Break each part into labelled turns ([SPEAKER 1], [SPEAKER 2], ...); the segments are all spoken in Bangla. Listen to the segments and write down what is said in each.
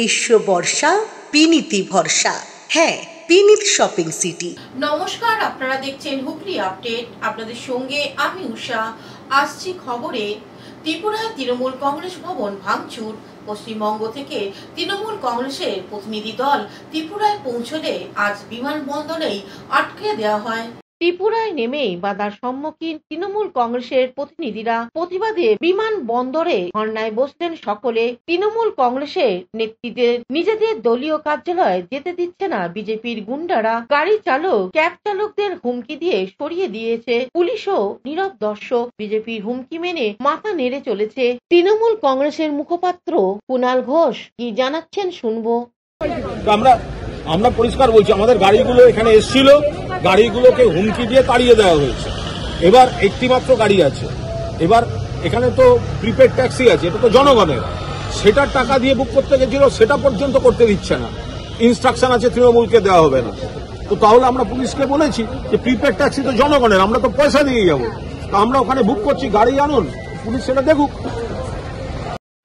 [SPEAKER 1] গ্রীষ্ম বর্ষা বিনীতি ভরসা। হ্যাঁ, বিনীত শপিং সিটি।
[SPEAKER 2] নমস্কার, আপনারা দেখছেন হুগলি আপডেট। আপনাদের সঙ্গে আমি উষা। আসছি খবরে। ত্রিপুরায় তৃণমূল কংগ্রেস ভবন ভাঙচুর। পশ্চিমবঙ্গ থেকে তৃণমূল কংগ্রেসের প্রতিনিধি দল ত্রিপুরায় পৌঁছলে আজ বিমানবন্দরেই আটকে দেওয়া হয়। ত্রিপুরায় নেমে বাধার সম্মুখীন তৃণমূল কংগ্রেসের প্রতিনিধিরা। প্রতিবাদে বিমানবন্দরে ধর্নায় বসলেন সকলে। তৃণমূল কংগ্রেসের নেতৃত্বে নিজেদের দলীয় কার্যালয়ে যেতে দিচ্ছে না বিজেপির গুন্ডারা। গাড়ি চালক, ক্যাব চালকদের হুমকি দিয়ে সরিয়ে দিয়েছে। পুলিশও নীরব দর্শক। বিজেপির হুমকি মেনে মাথা নেড়ে চলেছে। তৃণমূল কংগ্রেসের মুখপাত্র কুণাল ঘোষ কি জানাচ্ছেন শুনবো।
[SPEAKER 3] আমরা পরিষ্কার বলছি, আমাদের গাড়িগুলো এখানে এসেছিল, গাড়িগুলোকে হুমকি দিয়ে তাড়িয়ে দেওয়া হয়েছে। এবার একটি মাত্র গাড়ি আছে। এবার এখানে তো প্রিপেড ট্যাক্সি আছে, এটা তো জনগণের, সেটার টাকা দিয়ে বুক করতে গেছিল, সেটা পর্যন্ত করতে দিচ্ছে না। ইনস্ট্রাকশন আছে তৃণমূলকে দেওয়া হবে না। তো তাহলে আমরা পুলিশকে বলেছি যে প্রিপেড ট্যাক্সি তো জনগণের, আমরা তো পয়সা দিয়ে যাবো, তো আমরা ওখানে বুক করছি, গাড়ি আনুন, পুলিশ সেটা দেখুক।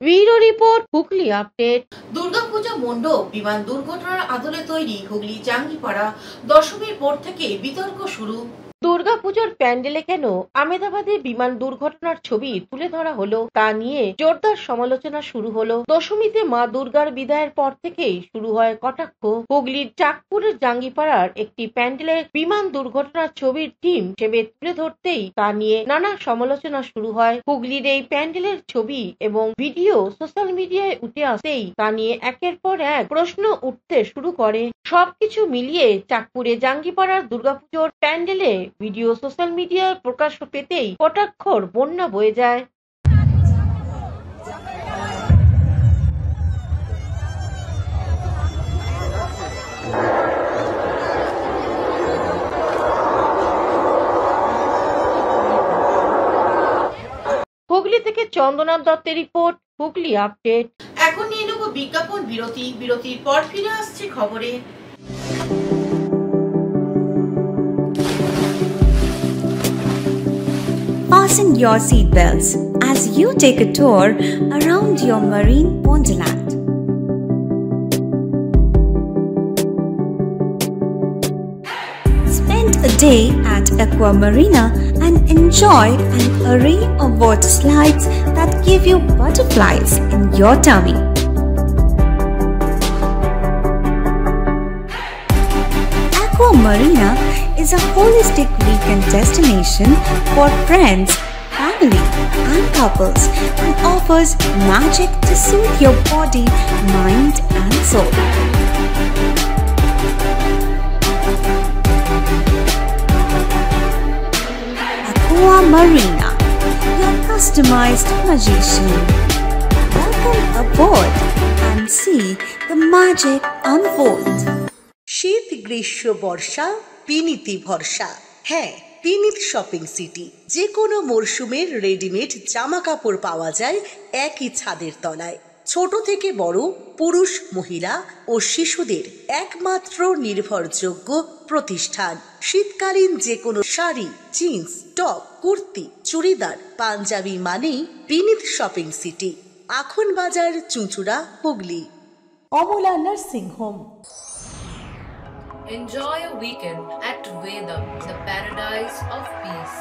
[SPEAKER 2] Bureau report, Hooghly update. Durga Puja মণ্ডপ বিমান দুর্ঘটনার আদলে তৈরি হুগলি জাঙ্গিপাড়া। দশমীর পর থেকে বিতর্ক শুরু। দুর্গাপুজোর প্যান্ডেলে কেন আহমেদাবাদের বিমান দুর্ঘটনার ছবি তুলে ধরা হলো তা নিয়ে জোরদার সমালোচনা শুরু হলো। দশমীতে মা দুর্গার বিদায়ের পর থেকেই শুরু হয় কটাক্ষ। হুগলির চাঁদপুরের জাঙ্গিপাড়ার একটি প্যান্ডেলের বিমান দুর্ঘটনার ছবির থিম হিসেবে তুলে ধরতেই তা নিয়ে নানা সমালোচনা শুরু হয়। হুগলির এই প্যান্ডেলের ছবি এবং ভিডিও সোশ্যাল মিডিয়ায় উঠে আসতেই তা নিয়ে একের পর এক প্রশ্ন উঠতে শুরু করে। সবকিছু মিলিয়ে চাঁদপুরে জাঙ্গিপাড়ার দুর্গাপুজোর প্যান্ডেলে ভিডিও সোশ্যাল মিডিয়ার প্রকাশ পেতেই কটাক্ষর বন্যা বয়ে যায়। হুগলি থেকে চন্দনাথ দত্তের রিপোর্ট, হুগলি আপডেট। এখন নিয়ে নেব বিজ্ঞাপন বিরতি। বিরতির পর ফিরে আসছে খবরে।
[SPEAKER 4] Fasten your seatbelts as you take a tour around your marine wonderland. Spend a day at Aqua Marina and enjoy an array of water slides that give you butterflies in your tummy. Aqua Marina is a holistic weekend destination for friends, family, and couples and offers magic to soothe your body, mind, and soul. Aqua Marina, your customized magician. Welcome aboard and see the magic unfold.
[SPEAKER 1] শীত গ্রীষ্ম বর্ষা বিনীতি ভরসা। হ্যাঁ, বিনীত শপিং সিটি। যে কোনো মরশুমের রেডিমেড জামা কাপড় পাওয়া যায় একই ছাদের তলায়। ছোট থেকে বড়, পুরুষ, মহিলা ও শিশুদের একমাত্র নির্ভরযোগ্য প্রতিষ্ঠান। শীতকালীন যে কোনো শাড়ি, জিন্স, টপ, কুর্তি, চুড়িদার, পাঞ্জাবি মানেই বিনীত শপিং সিটি। আখন বাজার, চুঁচুড়া, Hooghly.
[SPEAKER 5] Amala nursing home.
[SPEAKER 6] Enjoy a weekend at Vedam, the paradise of peace.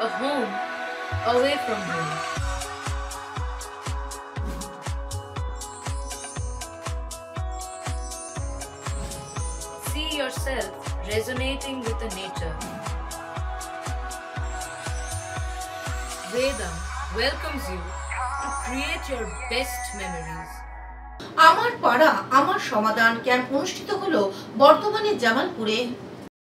[SPEAKER 6] A home away from home. See yourself resonating with the nature. Vedam welcomes you to create your best memories.
[SPEAKER 2] আমার পাড়া আমার সমাধান ক্যাম্প অনুষ্ঠিত হলো বর্ধমানের জামালপুরে।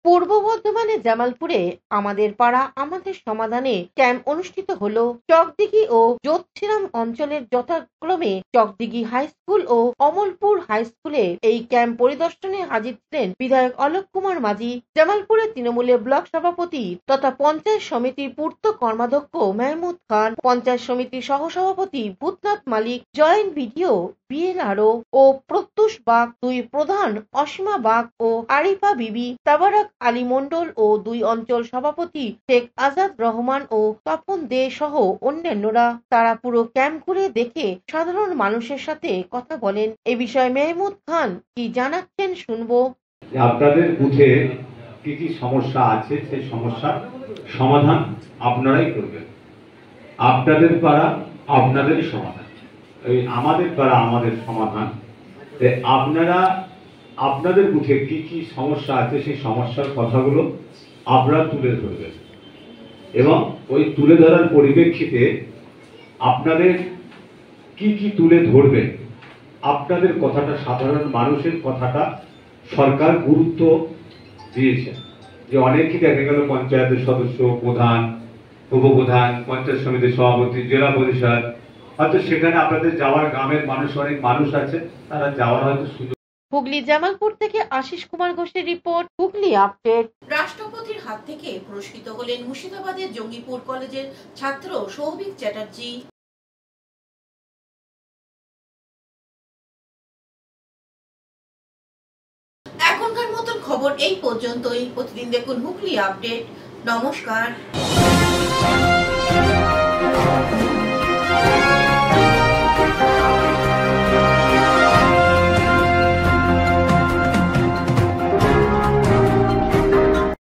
[SPEAKER 2] পূর্ব বর্ধমানের জামালপুরে আমাদের পাড়া আমাদের সমাধানে ক্যাম্প অনুষ্ঠিত হলো। চকদিঘি ও যোধছিরাম অঞ্চলের যথাক্রমে চকদিঘি হাই স্কুল ও অমলপুর হাই স্কুলে এই ক্যাম্প পরিদর্শনে হাজির ছিলেন বিধায়ক অলোক কুমার মাঝি, জামালপুরের তৃণমূলের ব্লক সভাপতি তথা পঞ্চায়েত সমিতির পূর্ত কর্মাধ্যক্ষ মেহমুদ খান, পঞ্চায়েত সমিতির সহসভাপতি ভূতনাথ মালিক, জয়েন্ট ভিডিও বিএলআরও ও প্রত্যুষ বাগ, 2 প্রধান অসীমা বাগ ও আরিফা বিবি, তাবারাক আলী মণ্ডল ও 2 অঞ্চল সভাপতি শেখ আজাদ রহমান ও তপন দে সহ অন্যান্যরা। তারা পুরো ক্যাম্প ঘুরে দেখে সাধারণ মানুষের সাথে কথা বলেন। এ বিষয়ে মেহমুদ খান কি জানাচ্ছেন শুনবো।
[SPEAKER 7] আপনাদের বুথে কি কি সমস্যা আছে সেই সমস্যার সমাধান আপনারাই করবেন। আপনাদের পাড়া আপনাদেরই সমাধান, আমাদের পাড়া আমাদের সমাধান। আপনারা আপনাদের বুথে কি কি সমস্যা আছে সেই সমস্যার কথাগুলো আপনারা তুলে ধরবেন এবং ওই তুলে ধরার পরিপ্রেক্ষিতে আপনাদের কি কি তুলে ধরবেন, আপনাদের কথাটা, সাধারণ মানুষের কথাটা সরকার গুরুত্ব দিয়েছে। যে অনেকই দেখা গেল পঞ্চায়েতের সদস্য, প্রধান, উপপ্রধান, পঞ্চায়েত সমিতির সভাপতি, জেলা পরিষদ, হয়তো সেখানে আপনাদের যাওয়ার গ্রামের মানুষ, অনেক মানুষ আছে, তারা যাওয়ার হয়তো সুযোগ।
[SPEAKER 2] হুগলি জামালপুর থেকে আশিস কুমার ঘোষের রিপোর্ট, হুগলি আপডেট।
[SPEAKER 8] রাষ্ট্রপতির হাত থেকে পুরস্কৃত হলেন মুর্শিদাবাদের জঙ্গিপুর কলেজের ছাত্র সৌভিক চ্যাটার্জি। এখনকার মতন খবর এই পর্যন্তই। প্রতিদিন দেখুন হুগলি আপডেট। নমস্কার।